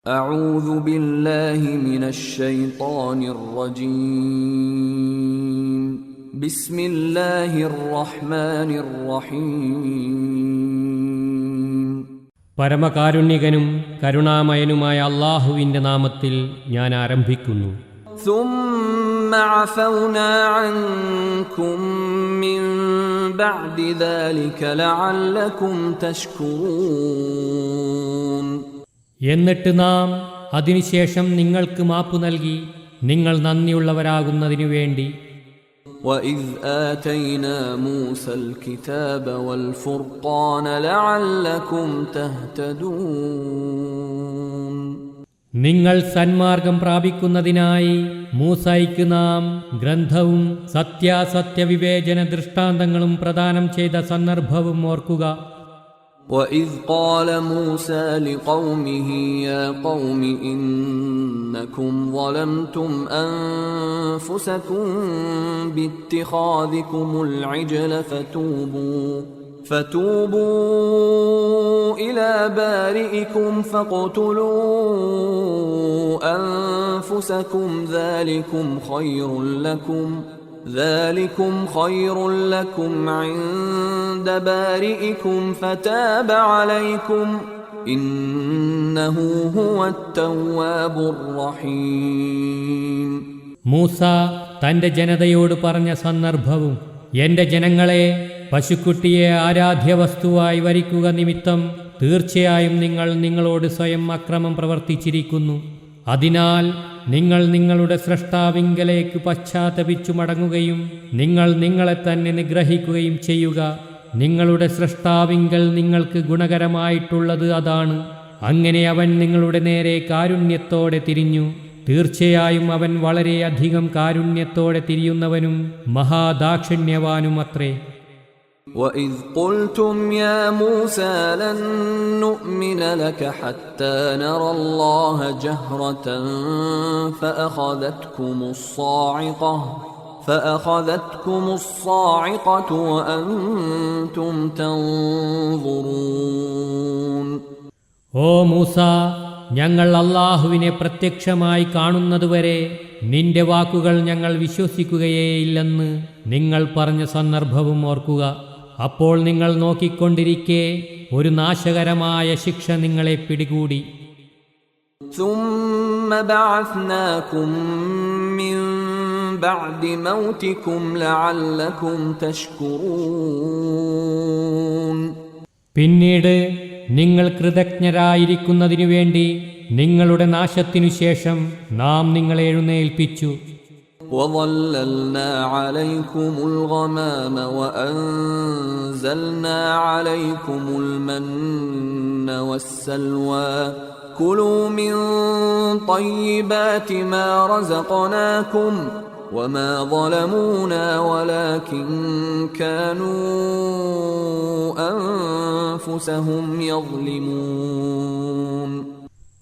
أعوذ بالله من الشيطان الرجيم بسم الله الرحمن الرحيم പരമകാരുണ്യകനും കരുണാമയനുമായ അല്ലാഹുവിന്റെ നാമത്തിൽ ഞാൻ ആരംഭിക്കുന്നു. ثم عفونا عنكم من بعد ذلك لعلكم تشكرون. എന്നിട്ട് നാം അതിനുശേഷം നിങ്ങൾക്ക് മാപ്പു നൽകി നിങ്ങൾ നന്ദിയുള്ളവരാകുന്നതിനു വേണ്ടി. وَإِذْ آتَيْنَا مُوسَى الْكِتَابَ وَالْفُرْقَانَ لَعَلَّكُمْ تَهْتَدُونَ. നിങ്ങൾ സന്മാർഗം പ്രാപിക്കുന്നതിനായി മൂസായിക്ക് നാം ഗ്രന്ഥവും സത്യാസത്യ വിവേചന ദൃഷ്ടാന്തങ്ങളും പ്രദാനം ചെയ്ത സന്ദർഭവും ഓർക്കുക. وَإِذْ قَالَ مُوسَى لِقَوْمِهِ يَا قَوْمِ إِنَّكُمْ ظَلَمْتُمْ أَنفُسَكُمْ بِاتِّخَاذِكُمُ الْعِجْلَ فَتُوبُوا إِلَى بَارِئِكُمْ فَاقْتُلُوا أَنفُسَكُمْ ذلكم خير لكم عند بارئكم فتاب عليكم إنه هو التواب الرحيم. മൂസ തന്റെ ജനതയോട് പറഞ്ഞ സന്ദർഭവും, എന്റെ ജനങ്ങളെ, പശുക്കുട്ടിയെ ആരാധ്യവസ്തുവായി വരിക്കുക നിമിത്തം തീർച്ചയായും നിങ്ങൾ നിങ്ങളോട് സ്വയം അക്രമം പ്രവർത്തിച്ചിരിക്കുന്നു. അതിനാൽ നിങ്ങൾ നിങ്ങളുടെ സ്രഷ്ടാവിങ്കലേക്ക് പശ്ചാത്തപിച്ചു മടങ്ങുകയും നിങ്ങൾ നിങ്ങളെ തന്നെ നിഗ്രഹിക്കുകയും ചെയ്യുക. നിങ്ങളുടെ സ്രഷ്ടാവിങ്കൽ നിങ്ങൾക്ക് ഗുണകരമായിട്ടുള്ളത് അതാണ്. അങ്ങനെ അവൻ നിങ്ങളുടെ നേരെ കാരുണ്യത്തോടെ തിരിഞ്ഞു. തീർച്ചയായും അവൻ വളരെയധികം കാരുണ്യത്തോടെ തിരിയുന്നവനും മഹാദാക്ഷിണ്യവാനുമത്രേ. وَإِذْ قُلْتُمْ يَا مُوسَى لَن نُّؤْمِنَ لَكَ حَتَّى نَرَى اللَّهَ جَهْرَةً فَأَخَذَتْكُمُ الصَّاعِقَةُ وَأَنْتُمْ تَنظُرُونَ. ഓ മൂസ, ഞങ്ങൾ അല്ലാഹുവിനെ പ്രത്യക്ഷമായി കാണുന്നതുവരെ നിന്റെ വാക്കുകൾ ഞങ്ങൾ വിശ്വസിക്കുകയേയില്ലെന്ന് നിങ്ങൾ പറഞ്ഞ സന്ദർഭവും ഓർക്കുക. അപ്പോൾ നിങ്ങൾ നോക്കിക്കൊണ്ടിരിക്കെ ഒരു നാശകരമായ ശിക്ഷ നിങ്ങളെ പിടികൂടി. ثُمَّ بَعَثْنَاكُم مِّن بَعْدِ مَوْتِكُمْ لَعَلَّكُمْ تَشْكُرُونَ. പിന്നീട് നിങ്ങൾ കൃതജ്ഞരായിരിക്കുന്നതിനു വേണ്ടി നിങ്ങളുടെ നാശത്തിനു ശേഷം നാം നിങ്ങളെ എഴുന്നേൽപ്പിച്ചു. وَظَلَّلْنَا عَلَيْكُمُ الْغَمَامَ وَأَنزَلْنَا عَلَيْكُمُ الْمَنَّ وَالسَّلْوَىٰ كُلُوا مِن طَيِّبَاتِ مَا رَزَقْنَاكُمْ وَمَا ظَلَمُونَا وَلَكِن كَانُوا أَنفُسَهُمْ يَظْلِمُونَ.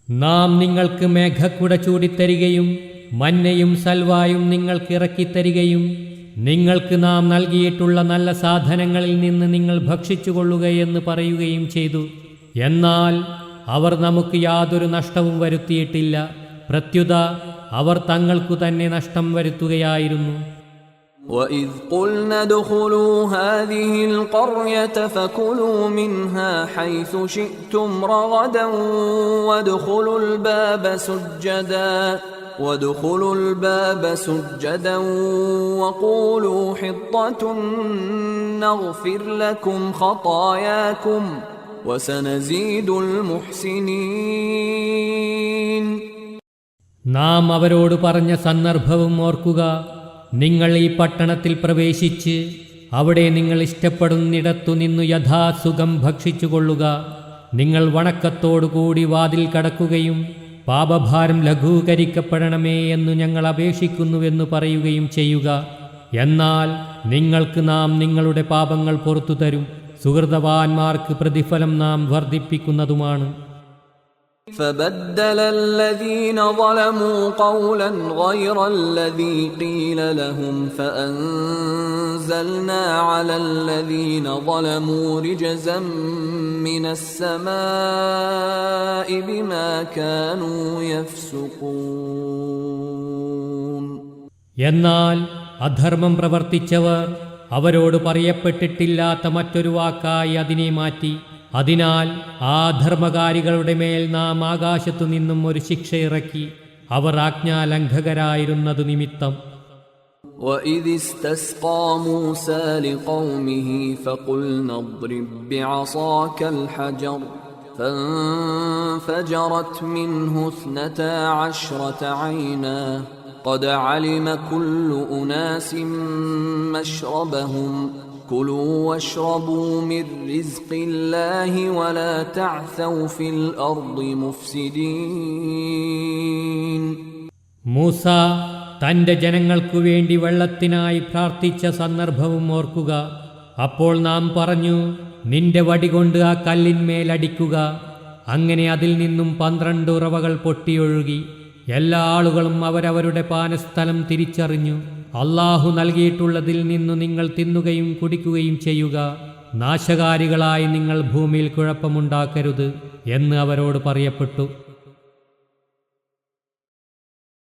നാം നിങ്ങൾക്ക് മേഘക്കുട ചൂടിത്തരികയും മന്നയും സൽവായും നിങ്ങൾക്ക് ഇറക്കിത്തരികയും നിങ്ങൾക്ക് നാം നൽകിയിട്ടുള്ള നല്ല സാധനങ്ങളിൽ നിന്ന് നിങ്ങൾ ഭക്ഷിച്ചുകൊള്ളുകയെന്ന് പറയുകയും ചെയ്തു. എന്നാൽ അവർ നമുക്ക് യാതൊരു നഷ്ടവും വരുത്തിയിട്ടില്ല. പ്രത്യുത അവർ തങ്ങൾക്കു തന്നെ നഷ്ടം വരുത്തുകയായിരുന്നു. وَإِذْ قُلْنَا ادْخُلُوا هَٰذِهِ الْقَرْيَةَ فَكُلُوا مِنْهَا حَيْثُ شِئْتُمْ رَغَدًا وَادْخُلُوا الْبَابَ سُجَّدًا وَقُولُوا حِطَّةٌ نَّغْفِرْ لَكُمْ خَطَايَاكُمْ وَسَنَزِيدُ الْمُحْسِنِينَ. നാം അവരോട് പറഞ്ഞ സന്ദർഭവും ഓർക്കുക. നിങ്ങൾ ഈ പട്ടണത്തിൽ പ്രവേശിച്ച് അവിടെ നിങ്ങൾ ഇഷ്ടപ്പെടുന്നിടത്തു നിന്നു യഥാസുഖം ഭക്ഷിച്ചുകൊള്ളുക. നിങ്ങൾ വണക്കത്തോടുകൂടി വാതിൽ കടക്കുകയും പാപഭാരം ലഘൂകരിക്കപ്പെടണമേ എന്നു ഞങ്ങൾ അപേക്ഷിക്കുന്നുവെന്ന് പറയുകയും ചെയ്യുക. എന്നാൽ നിങ്ങൾക്ക് നാം നിങ്ങളുടെ പാപങ്ങൾ പുറത്തു തരും. സുഹൃതവാന്മാർക്ക് പ്രതിഫലം നാം വർദ്ധിപ്പിക്കുന്നതുമാണ്. فبدل الذين ظلموا قولا غير الذي قيل لهم فأنزلنا على الذين ظلموا رجزا من السماء بما كانوا يفسقون. എന്നാൽ അധർമ്മം പ്രവർത്തിച്ചവർ അവരോട് പറയപ്പെട്ടിട്ടില്ലാത്ത മറ്റൊരു വാക്കായി അതിനെ മാറ്റി. അതിനാൽ ആ ധർമ്മകാരികളുടെ മേൽ നാം ആകാശത്തു നിന്നും ഒരു ശിക്ഷ ഇറക്കി, അവർ ആജ്ഞാലംഘകരായിരുന്നതു നിമിത്തം. وَإِذِ اسْتَسْقَى مُوسَى لِقَوْمِهِ فَقُلْنَا اضْرِب بِّعَصَاكَ الْحَجَرَ فَانفَجَرَتْ مِنْهُ 12 عَيْنًا قَدْ عَلِمَ كُلُّ أُنَاسٍ مَّشْرَبَهُمْ كُلُوا وَاشْرَبُوا مِن رِّزْقِ اللَّهِ وَلَا تَعْثَوْا فِي الْأَرْضِ مُفْسِدِينَ. മൂസ തന്റെ ജനങ്ങൾക്കു വേണ്ടി വെള്ളത്തിനായി പ്രാർത്ഥിച്ച സന്ദർഭവും ഓർക്കുക. അപ്പോൾ നാം പറഞ്ഞു, നിന്റെ വടികൊണ്ട് ആ കല്ലിന്മേലടിക്കുക. അങ്ങനെ അതിൽ നിന്നും 12 ഉറവകൾ പൊട്ടിയൊഴുകി. എല്ലാ ആളുകളും അവരവരുടെ പാനസ്ഥലം തിരിച്ചറിഞ്ഞു. അല്ലാഹു നൽകിയിട്ടുള്ളതിൽ നിന്നു നിങ്ങൾ തിന്നുകയും കുടിക്കുകയും ചെയ്യുക. നാശകാരികളായി നിങ്ങൾ ഭൂമിയിൽ കുഴപ്പമുണ്ടാക്കരുത് എന്ന് അവരോട് പറയപ്പെട്ടു.